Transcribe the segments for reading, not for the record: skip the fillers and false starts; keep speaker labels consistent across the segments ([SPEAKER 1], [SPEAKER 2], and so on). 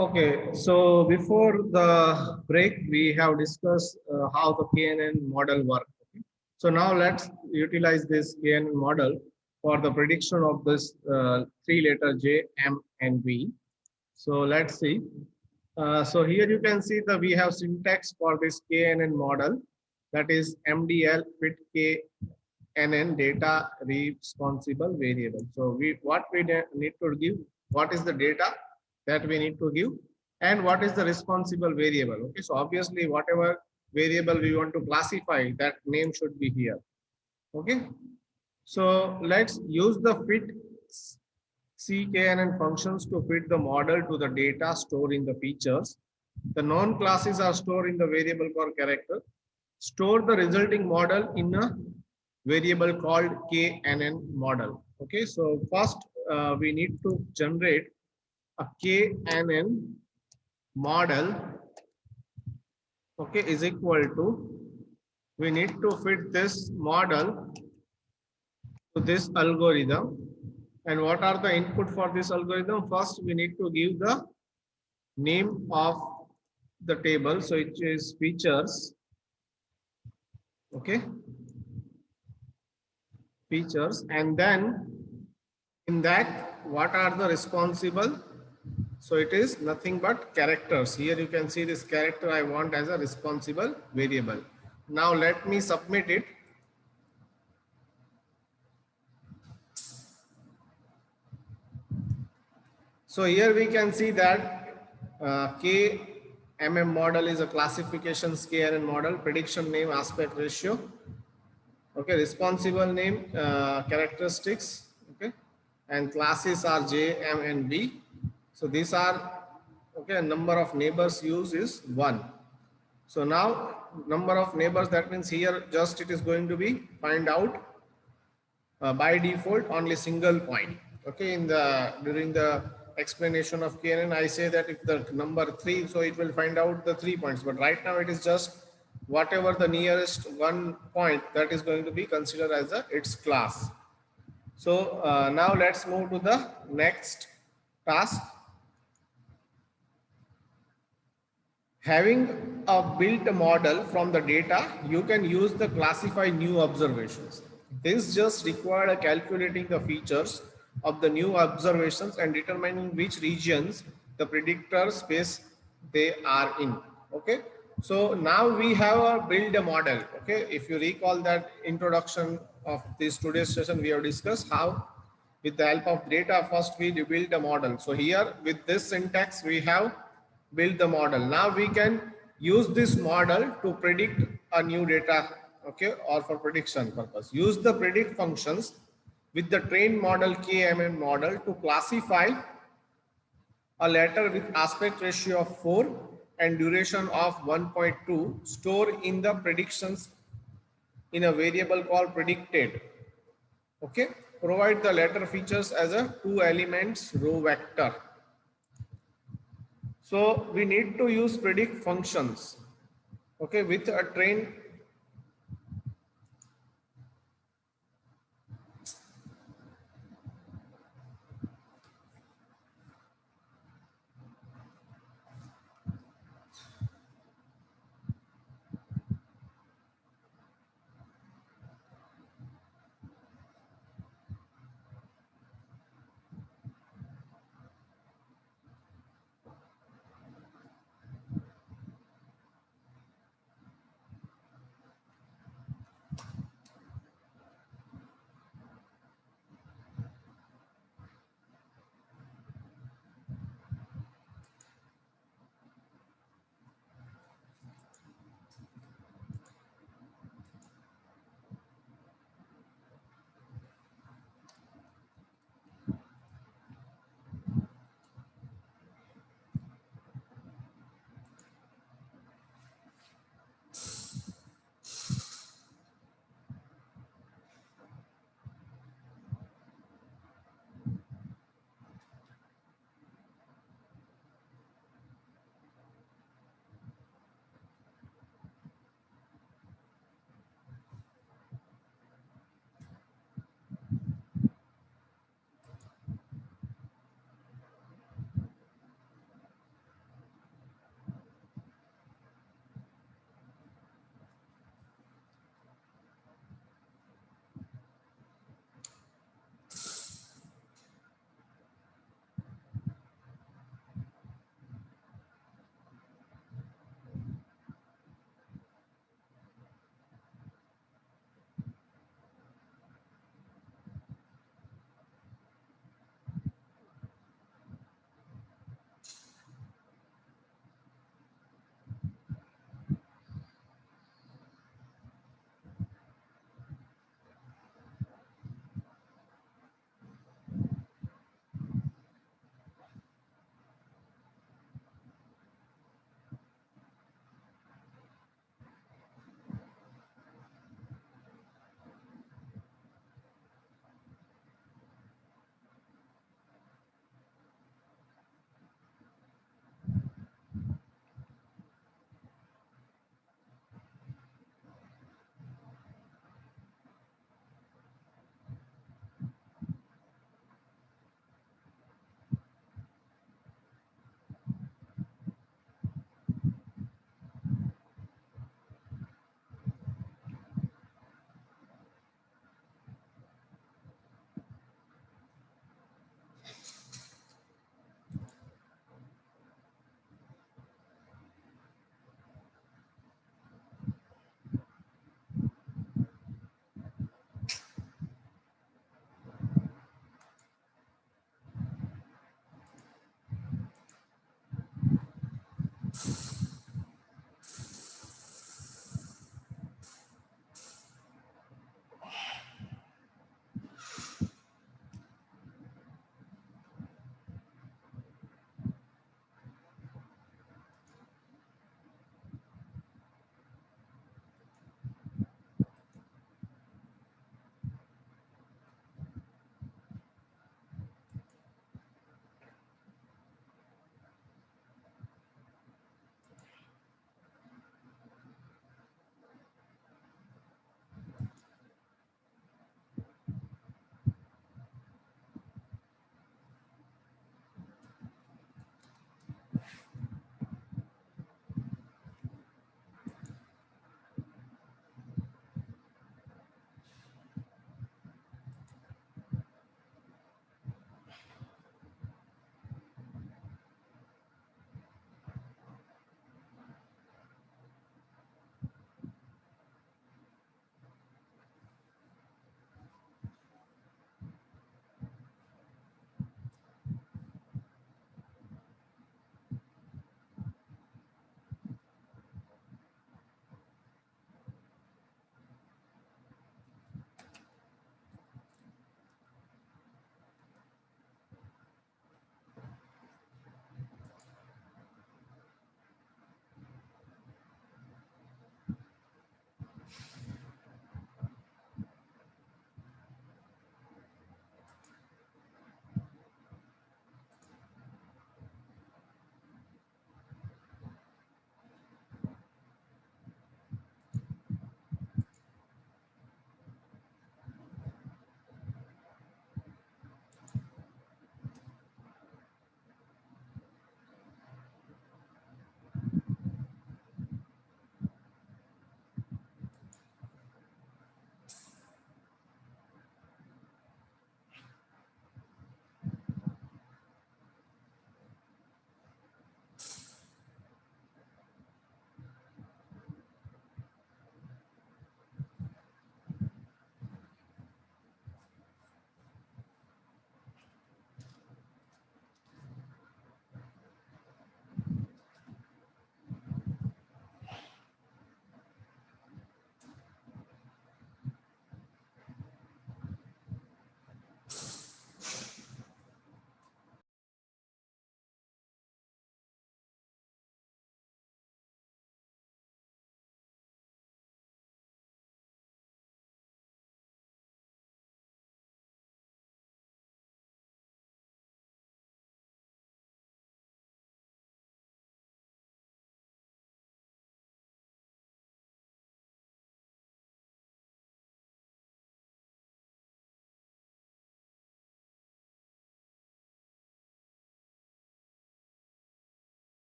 [SPEAKER 1] Okay, so before the break, we have discussed how the KNN model works. Okay? So now let's utilize this KNN model for the prediction of this three-letter J, M, and V. So let's see. So here you can see that we have syntax for this KNN model, that is MDL fit KNN data responsible variable. So what we need to give, what is the data that we need to give, and what is the responsible variable. Okay, so obviously whatever variable we want to classify, that name should be here. Okay, so let's use the fit CKNN functions to fit the model to the data stored in the features. The known classes are stored in the variable called character. Store the resulting model in a variable called KNN model. Okay, so first we need to generate a KNN model. Okay, is equal to, we need to fit this model to this algorithm. And what are the input for this algorithm? First, we need to give the name of the table. So it is features. Okay. Features. And then in that, what are the responsible? So it is nothing but characters. Here you can see this character I want as a responsible variable. Now let me submit it. So here we can see that KMM model is a classification KNN model, prediction name, aspect ratio. Okay, responsible name, characteristics. Okay, and classes are J, M, and B. So these are, okay, number of neighbors used is 1. So now number of neighbors, that means here just it is going to be find out by default only single point. Okay, in the during the explanation of KNN, I say that if the number 3, so it will find out the 3 points, but right now it is just whatever the nearest one point, that is going to be considered as its class. So now let's move to the next task. Having a built model from the data, you can use the classify new observations. This just require calculating the features of the new observations and determining which regions the predictor space they are in. Okay, so now we have a build a model. Okay, if you recall that introduction of this today's session, we have discussed how with the help of data first we build a model. So here with this syntax we have build the model. Now we can use this model to predict a new data, okay, or for prediction purpose. Use the predict functions with the trained model KMM model to classify a letter with aspect ratio of 4 and duration of 1.2 store in the predictions in a variable called predicted. Okay, provide the letter features as a 2 elements row vector. So we need to use predict functions, okay, with a train.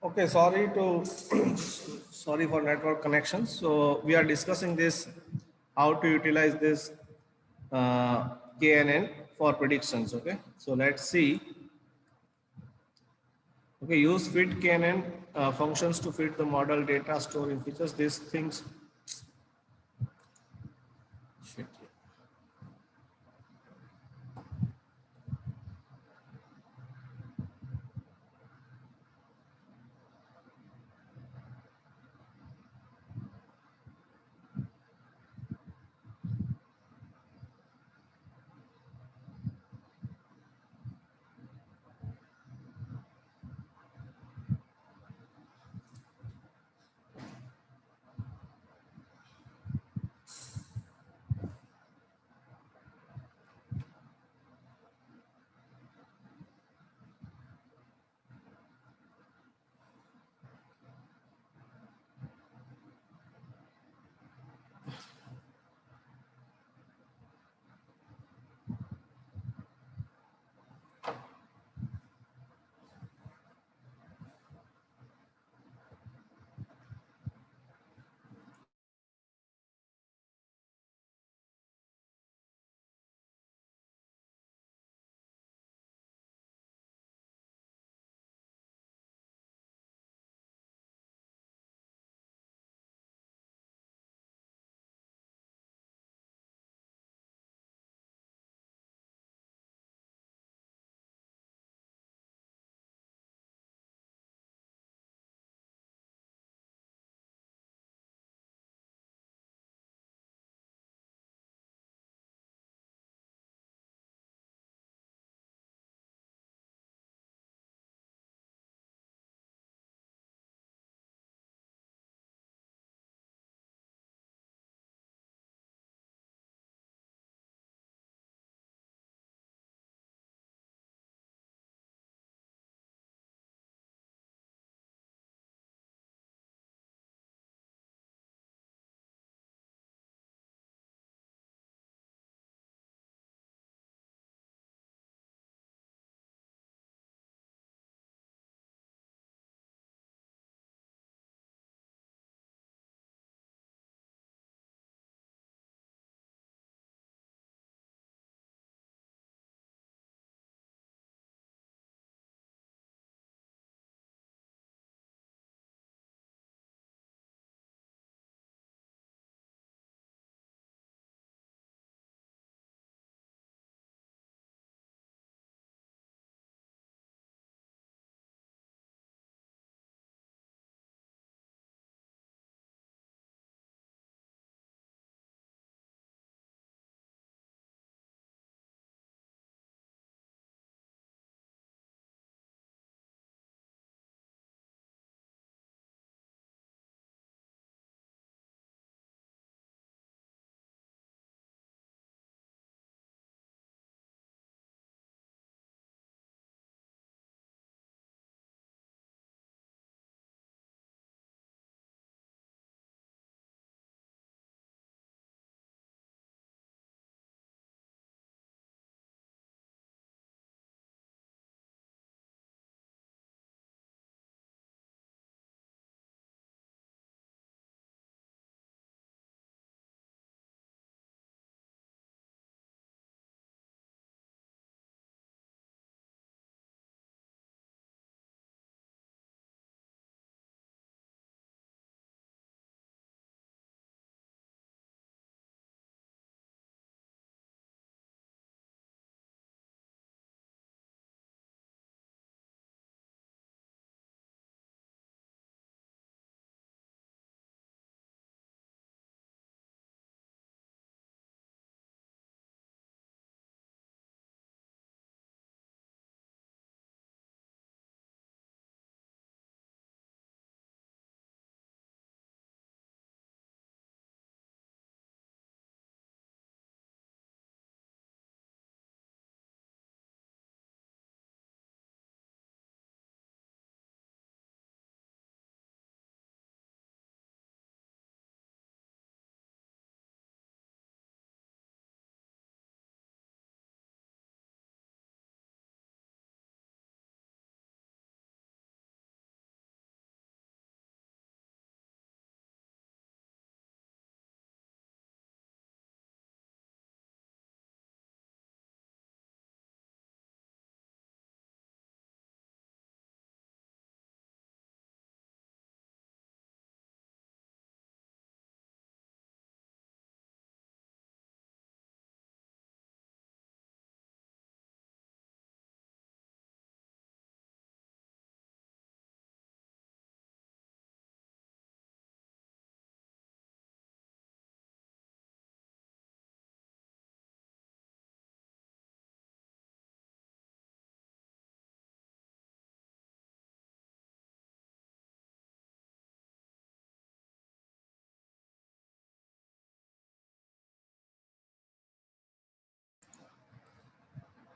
[SPEAKER 1] Okay, sorry to sorry for network connections. So we are discussing this how to utilize this KNN for predictions. Okay, so let's see. Okay, use fit KNN functions to fit the model data storing features. These things. Shit.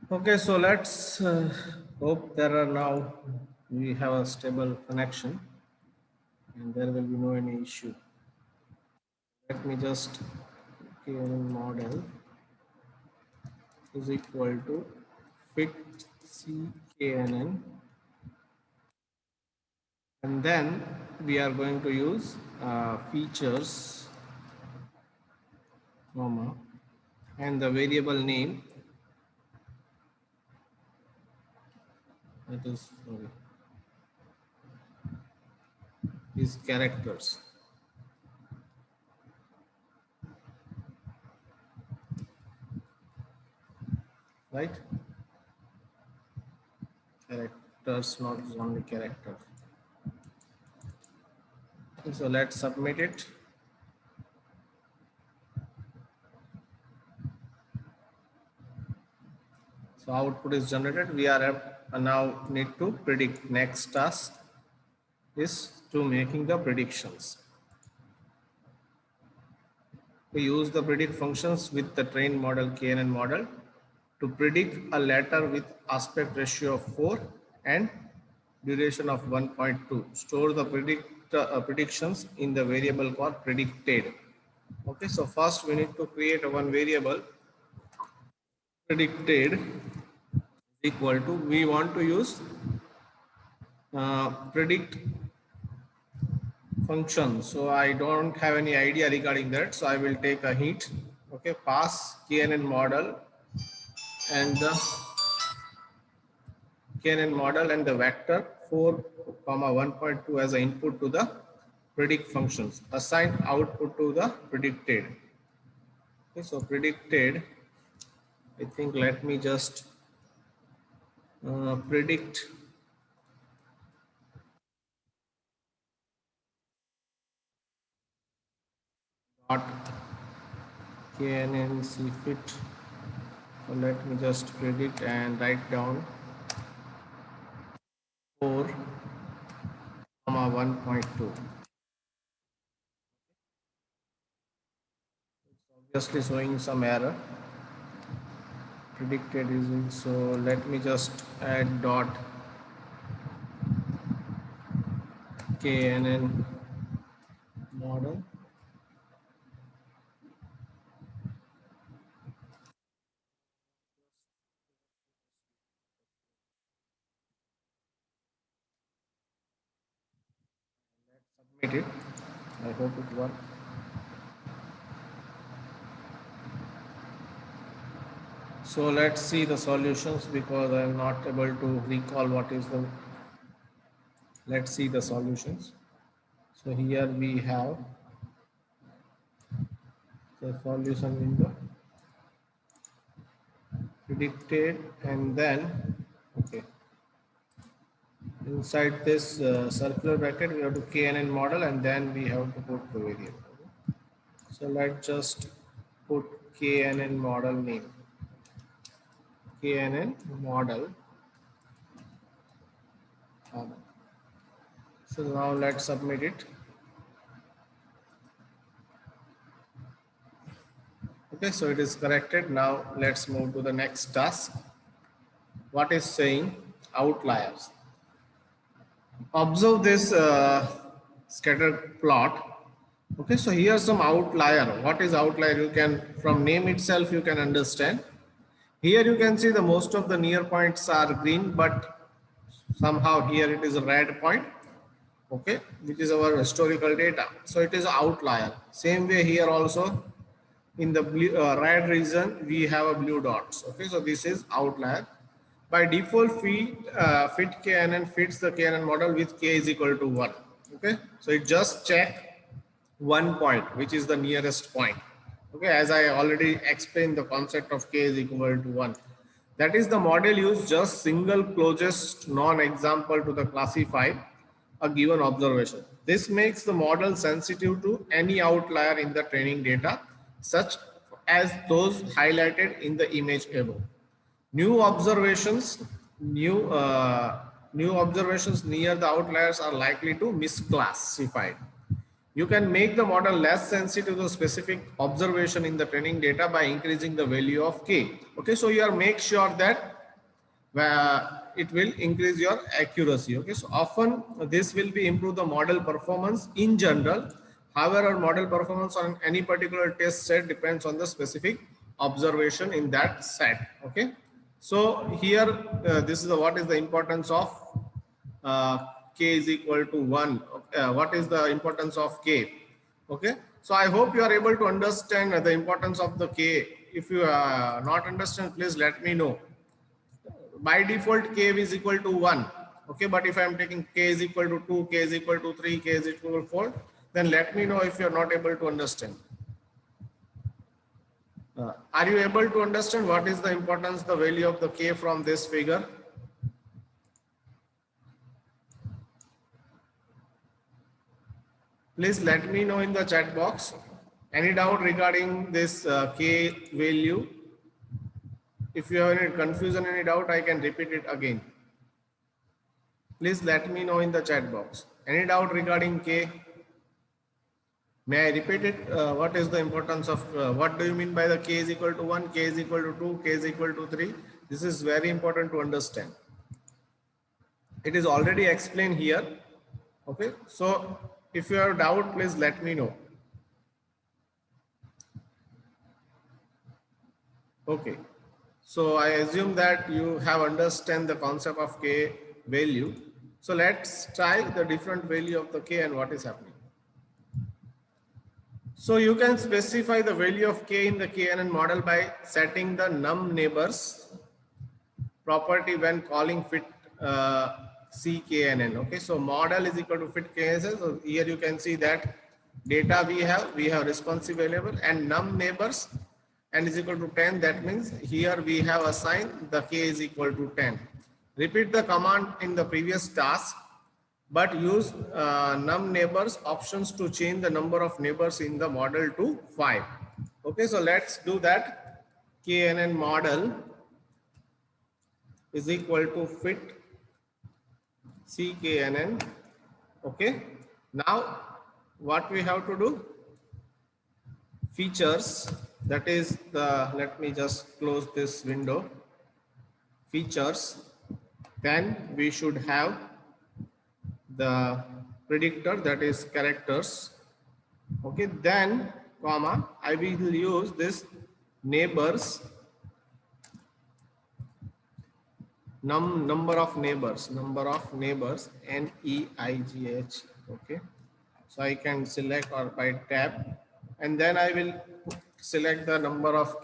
[SPEAKER 1] Okay, so let's hope there are now we have a stable connection and there will be no any issue. Let me just KNN model is equal to fit CKNN, and then we are going to use features comma and the variable name, that is sorry, is characters, right? Characters, not only character. So let's submit it. So output is generated. We are now need to predict. Next task is to making the predictions. We use the predict functions with the trained model KNN model to predict a letter with aspect ratio of 4 and duration of 1.2. Store the predictions in the variable called predicted. Okay, so first we need to create one variable predicted equal to, we want to use predict function. So I don't have any idea regarding that. So I will take a hint. Okay, pass KNN model and the KNN model and the vector 4 comma 1.2 as an input to the predict functions. Assign output to the predicted. Okay, so predicted, I think let me just predict dot KNN CFIT. So let me just predict and write down 4 comma 1.2. Obviously showing some error. Predicted is, so let me just add dot KNN model. Submit it. I hope it works. So let's see the solutions because I am not able to recall what is the. Let's see the solutions. So here we have the solution window, predicted, and then okay, inside this circular bracket we have to KNN model and then we have to put the variable. So let's just put KNN model name, KNN model. So now let's submit it. Okay, so it is corrected. Now let's move to the next task. What is saying outliers? Observe this scatter plot. Okay, so here some outlier. What is outlier? You can, from name itself, you can understand. Here you can see the most of the near points are green, but somehow here it is a red point. Okay, which is our historical data. So it is an outlier. Same way here also in the blue, red region we have a blue dots. Okay, so this is outlier. By default fit KNN fits the KNN model with k is equal to 1. Okay, so it just check one point, which is the nearest point. Okay, as I already explained the concept of k is equal to 1. That is the model use just single closest non-example to the classify a given observation. This makes the model sensitive to any outlier in the training data, such as those highlighted in the image above. New observations, new observations near the outliers are likely to misclassified. You can make the model less sensitive to specific observation in the training data by increasing the value of k. Okay, so you are make sure that where it will increase your accuracy. Okay, so often this will be improve the model performance in general. However, model performance on any particular test set depends on the specific observation in that set. Okay, so here this is the what is the importance of uh, k is equal to 1. What is the importance of k? Okay, so I hope you are able to understand the importance of the k. If you not understand, please let me know. By default k is equal to 1. Okay, but if I am taking k is equal to 2, k is equal to 3, k is equal to 4, then let me know if you are not able to understand. Are you able to understand what is the importance, the value of the k from this figure? Please let me know in the chat box. Any doubt regarding this k value? If you have any confusion, any doubt, I can repeat it again. Please let me know in the chat box. Any doubt regarding k? May I repeat it? What is the importance of, what do you mean by the k is equal to 1, k is equal to 2, k is equal to 3? This is very important to understand. It is already explained here. Okay, so if you have doubt, please let me know. Okay, so I assume that you have understand the concept of k value. So let's try the different value of the k and what is happening. So you can specify the value of k in the KNN model by setting the num neighbors property when calling fit cknn. Okay, so model is equal to fit KNN. So here you can see that data we have responsive variable and num neighbors and is equal to 10. That means here we have assigned the k is equal to 10. Repeat the command in the previous task, but use num neighbors options to change the number of neighbors in the model to 5. Okay, so let's do that. KNN model is equal to fit cknn. Okay, now what we have to do? Features, that is the, let me just close this window. Features, then we should have the predictor, that is characters. Okay, then comma, I will use this neighbors, number of neighbors, neigh. Okay, so I can select or by tab, and then I will select the number of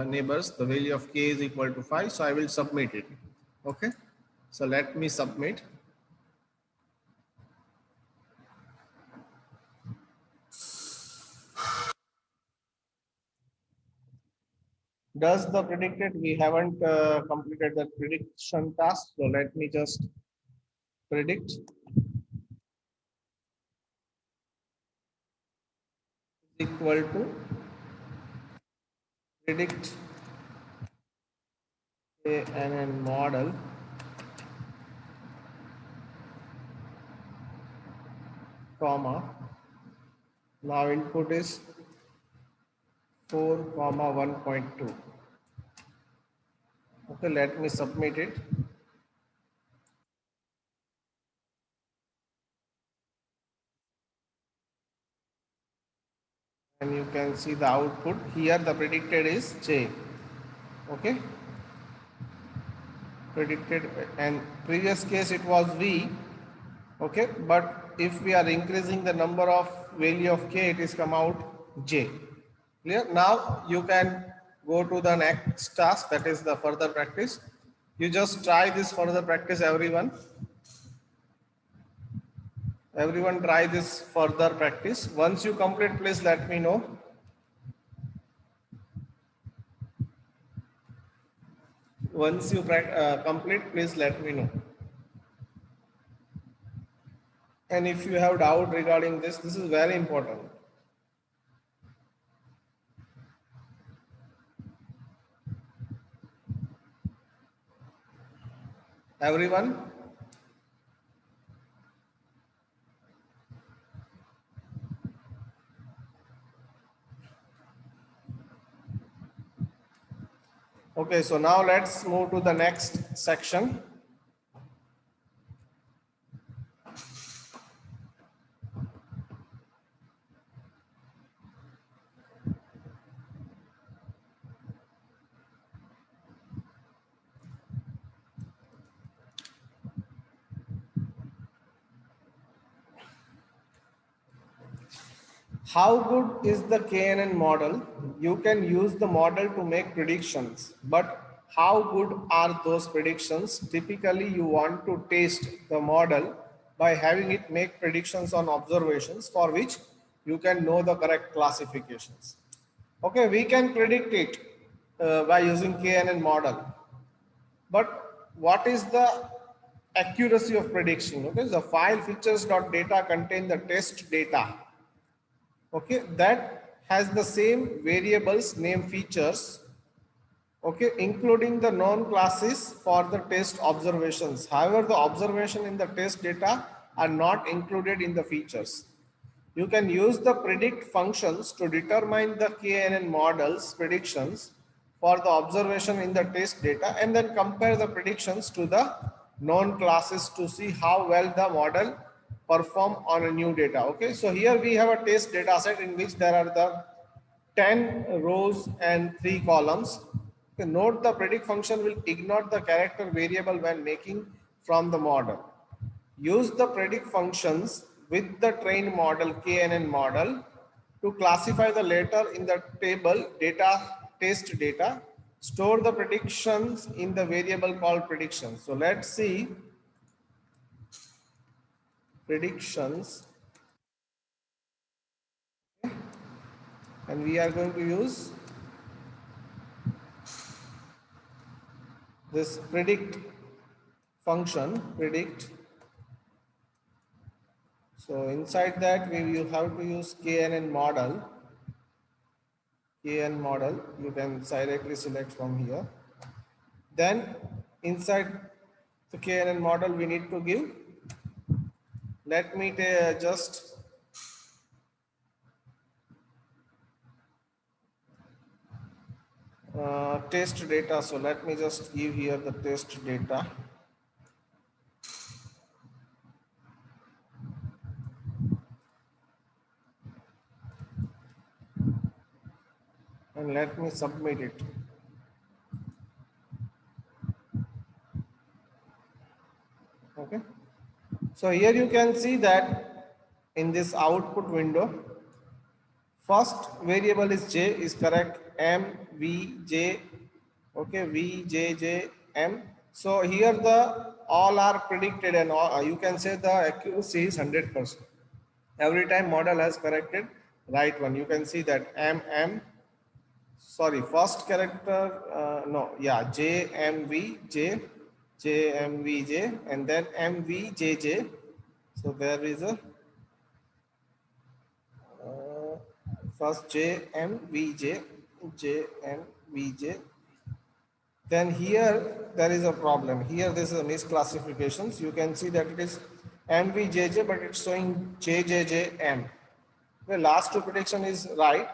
[SPEAKER 1] neighbors. The value of k is equal to 5, so I will submit it. Okay, so let me submit. Does the predicted, we haven't completed the prediction task, so let me just predict equal to predict KNN model comma, now input is 4 comma 1.2. Okay, let me submit it. And you can see the output here. The predicted is J. Okay, predicted, and previous case it was V. Okay, but if we are increasing the number of value of k, it is come out J. Clear? Now you can go to the next task, that is the further practice. You just try this further practice, everyone. Everyone try this further practice. Once you complete, please let me know. Once you complete, please let me know. And if you have doubt regarding this, this is very important. Everyone? Okay. Okay, so now let's move to the next section. How good is the KNN model? You can use the model to make predictions, but how good are those predictions? Typically, you want to test the model by having it make predictions on observations for which you can know the correct classifications. Okay, we can predict it by using KNN model, but what is the accuracy of prediction? Okay, the file features.data contain the test data, okay, that has the same variables name features, okay, including the known classes for the test observations. However, the observation in the test data are not included in the features. You can use the predict functions to determine the KNN model's predictions for the observation in the test data and then compare the predictions to the known classes to see how well the model perform on a new data. Okay, so here we have a test data set in which there are the 10 rows and 3 columns. Okay, note the predict function will ignore the character variable when making from the model. Use the predict functions with the trained model KNN model to classify the letter in the table data test data. Store the predictions in the variable called predictions. So let's see predictions, and we are going to use this predict function predict. So inside that you have to use KNN model. KNN model you can directly select from here. Then inside the KNN model we need to give, let me just test data. So let me just give here the test data. And let me submit it. Okay. So here you can see that in this output window, first variable is J is correct, M, V, J, okay, V, J, J, M. So here the all are predicted and all, you can say the accuracy is 100%. Every time model has corrected right one. You can see that M, M, sorry, first character, no, yeah, J, M, V, J, J, M, V, J, and then M, V, J, J. So there is a first J, M, V, J, J, M, V, J. Then here there is a problem. Here this is a misclassifications. You can see that it is MVJJ, but it's showing JJJM. The last two prediction is right,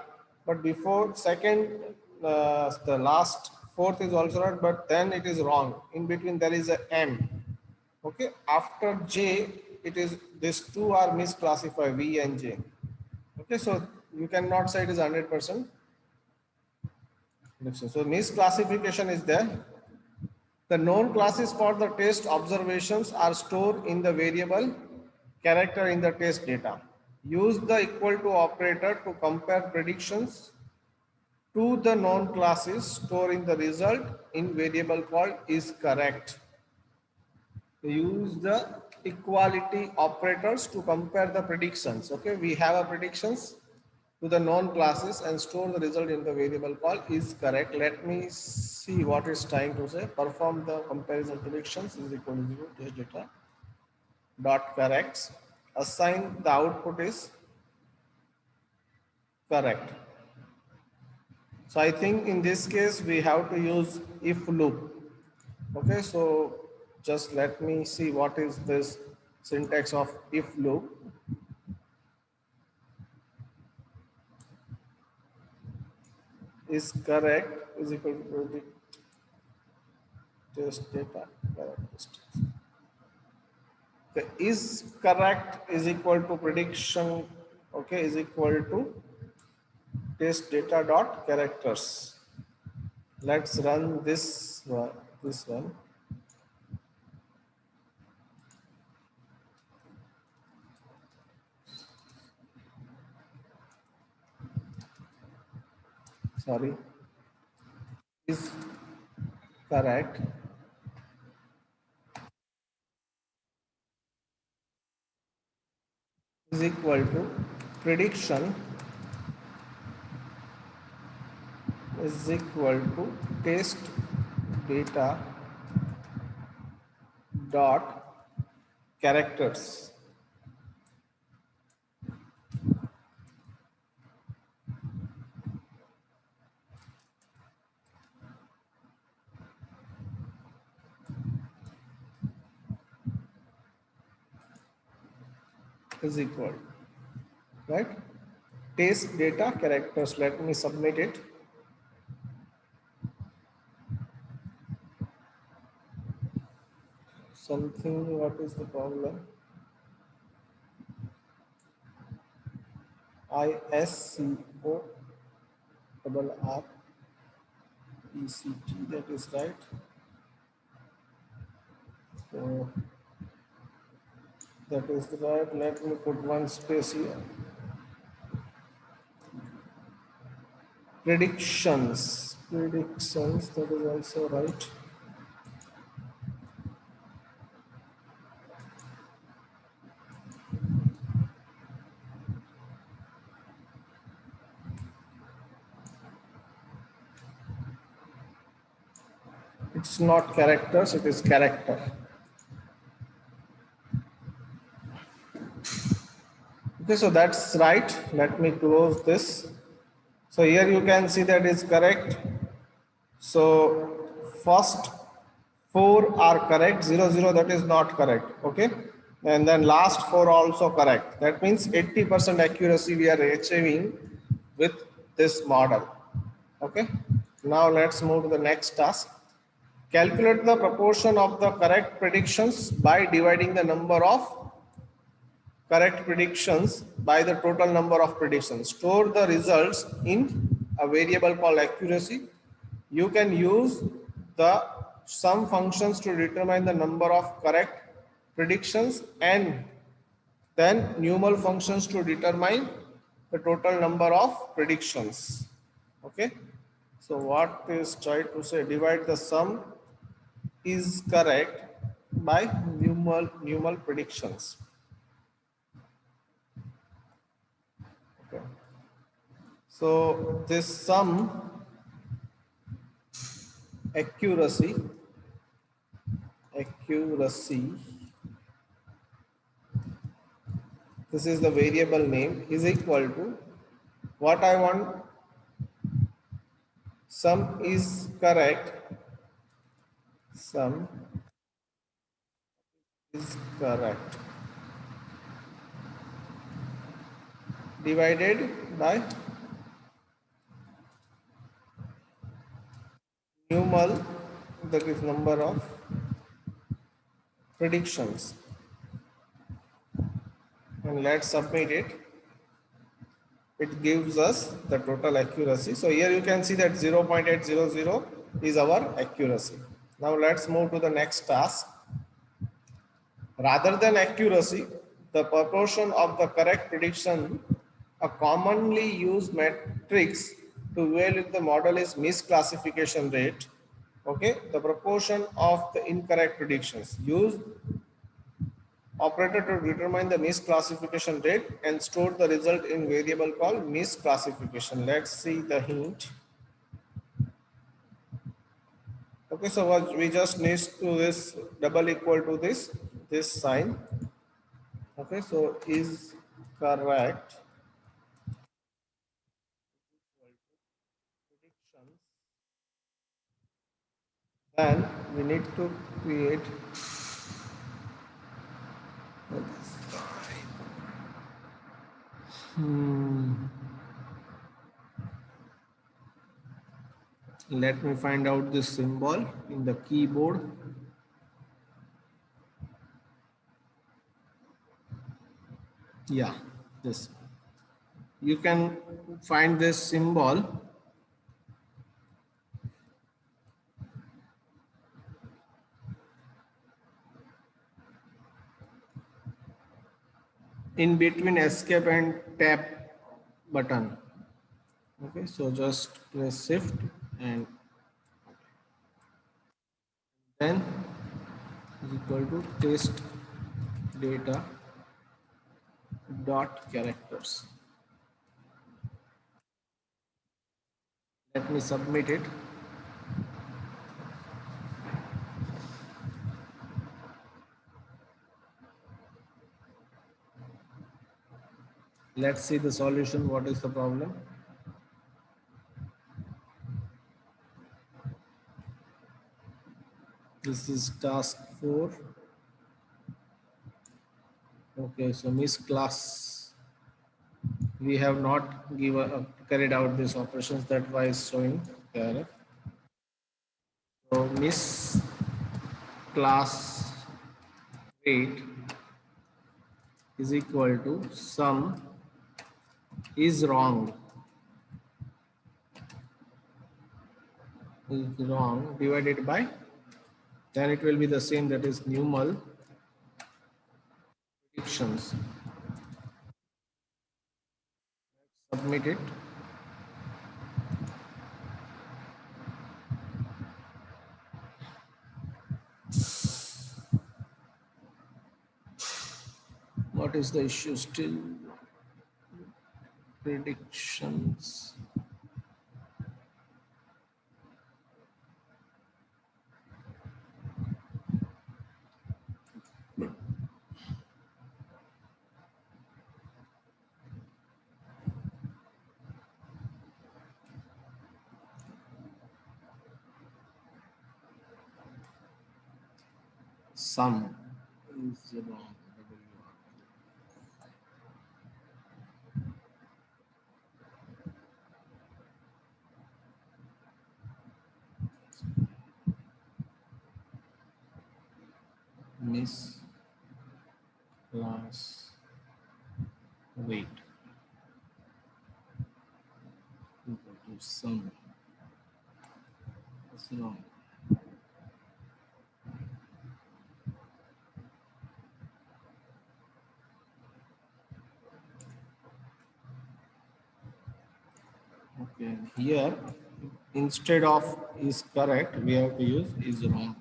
[SPEAKER 1] but before second, the last fourth is also right, but then it is wrong. In between there is a M. Okay, after J, it is these two are misclassified, V and J. Okay, so you cannot say it is 100%. So misclassification is there. The known classes for the test observations are stored in the variable character in the test data. Use the equal to operator to compare predictions to the known classes storing the result in variable called is correct. Use the equality operators to compare the predictions. Okay, we have a predictions to the known classes and store the result in the variable called is correct. Let me see what it's trying to say. Perform the comparison predictions is equal to 0 test data dot corrects. Assign the output is correct. So I think in this case we have to use if loop. Okay, so just let me see what is this syntax of if loop. Is correct is equal to predict test data characteristics. Okay, is correct is equal to prediction. Okay, is equal to test data dot characters. Let's run this one. This one. Sorry, is correct is equal to prediction is equal to test data dot characters is equal, right? Test data characters. Let me submit it. Something. What is the problem? ISCO double R ECT. That is right. So that is right. Let me put one space here. Predictions. Predictions. That is also right. It's not characters. It is character. Okay, so that's right. Let me close this. So here you can see that is correct. So first four are correct, 0, 0 that is not correct. Okay. And then last four also correct. That means 80% accuracy we are achieving with this model. Okay. Now let's move to the next task. Calculate the proportion of the correct predictions by dividing the number of correct predictions by the total number of predictions. Store the results in a variable called accuracy. You can use the sum functions to determine the number of correct predictions and then numeral functions to determine the total number of predictions. Okay. So what is trying to say? Divide the sum is correct by numeral predictions. Okay. So this sum accuracy this is the variable name is equal to what I want, sum is correct, sum is correct divided by numeral, that is number of predictions, and let's submit it. It gives us the total accuracy. So here you can see that 0.800 is our accuracy. Now let's move to the next task. Rather than accuracy, the proportion of the correct prediction, a commonly used matrix to evaluate the model is misclassification rate. Okay, the proportion of the incorrect predictions. Use operator to determine the misclassification rate and store the result in variable called misclassification. Let's see the hint. Okay, so what we just need to this double equal to this sign. Okay, so is correct predictions, then we need to create Let me find out this symbol in the keyboard. Yeah, this. You can find this symbol in between escape and tab button. Okay, so just press shift and then is equal to test data dot characters. Let me submit it. Let's see the solution. What is the problem? This is task 4. Okay, so miss class. We have not carried out these operations. That why is showing error. So miss class weight is equal to sum is wrong divided by, then it will be the same, that is null predictions. Submit it. What is the issue still? Predictions. Sum is wrong. Miss class weight equal to sum is wrong. Okay, here instead of is correct, we have to use is wrong.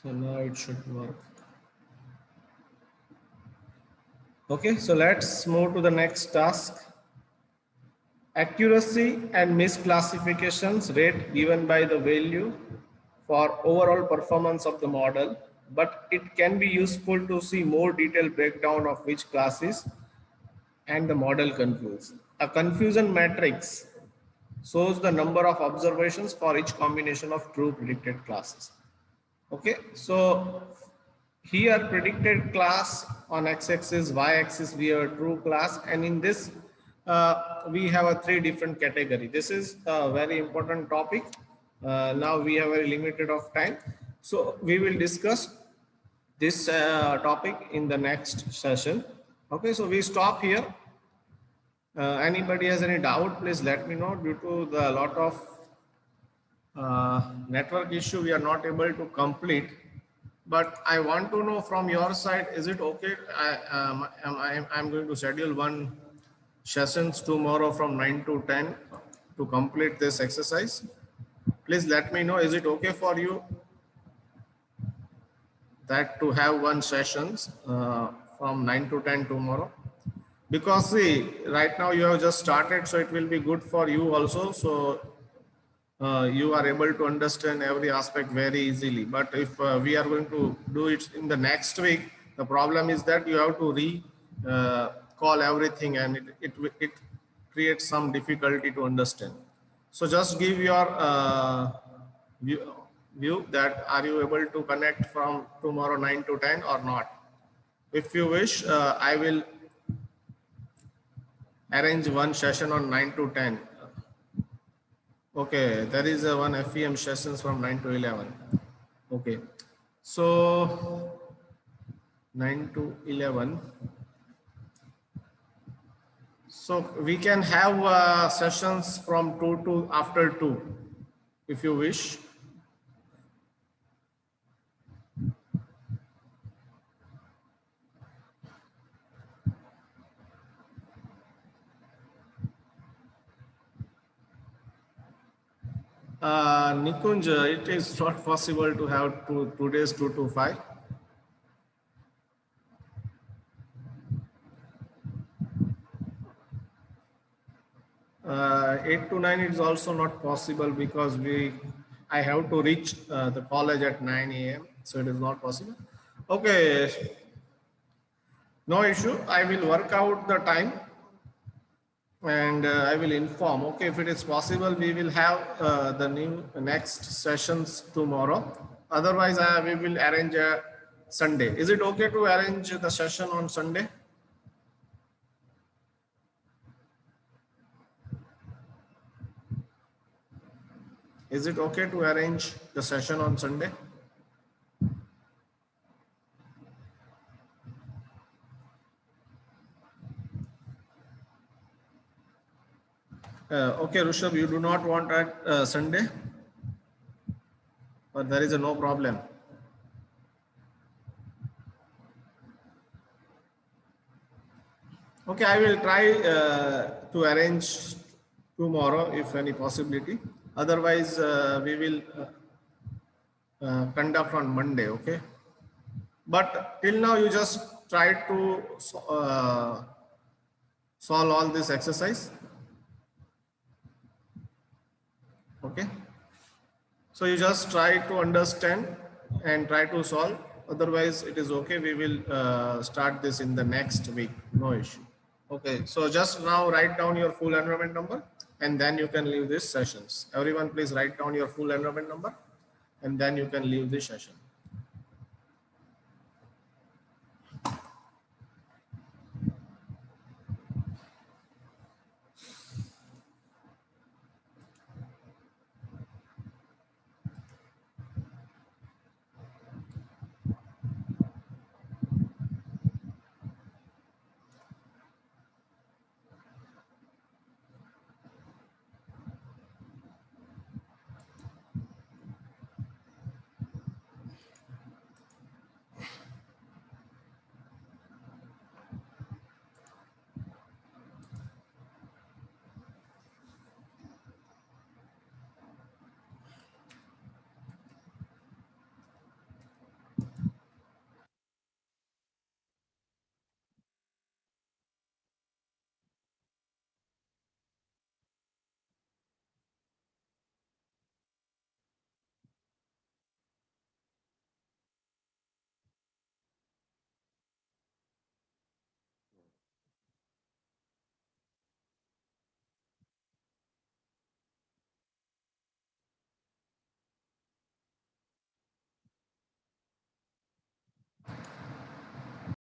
[SPEAKER 1] So now it should work. Okay, so let's move to the next task. Accuracy and misclassifications rate given by the value for overall performance of the model, but it can be useful to see more detailed breakdown of which classes and the model confused. A confusion matrix shows the number of observations for each combination of true predicted classes. Okay, so here predicted class on x-axis, y-axis we have a true class, and in this we have a 3 different category. This is a very important topic. Now we have very limited of time, so we will discuss this topic in the next session. Okay, so we stop here. Anybody has any doubt, please let me know. Due to the lot of network issue, we are not able to complete. But I want to know from your side, is it okay? I'm going to schedule one sessions tomorrow from 9 to 10 to complete this exercise. Please let me know, is it okay for you that to have one sessions from 9 to 10 tomorrow? Because see, right now you have just started, so it will be good for you also. So you are able to understand every aspect very easily. But if we are going to do it in the next week, the problem is that you have to call everything, and it creates some difficulty to understand. So just give your view that are you able to connect from tomorrow 9 to 10 or not. If you wish, I will arrange one session on 9 to 10. Okay, there is a one FEM sessions from 9 to 11. Okay, so 9 to 11. So we can have sessions from 2 to after 2 if you wish. Nikunj, it is not possible to have two days 2 to 5. 8 to 9 is also not possible because I have to reach the college at 9 a.m. So it is not possible. Okay, no issue. I will work out the time and I will inform. Okay, if it is possible, we will have the next sessions tomorrow. Otherwise, we will arrange a Sunday. Is it okay to arrange the session on Sunday? Is it okay to arrange the session on Sunday? Okay, Rushabh, you do not want at Sunday? Or there is a no problem? Okay, I will try to arrange tomorrow if any possibility. Otherwise, we will conduct on Monday, okay? But till now, you just try to solve all this exercise. Okay. So you just try to understand and try to solve. Otherwise, it is okay. We will start this in the next week. No issue. Okay. So just now write down your full enrollment number and then you can leave these sessions. Everyone, please write down your full enrollment number and then you can leave this session.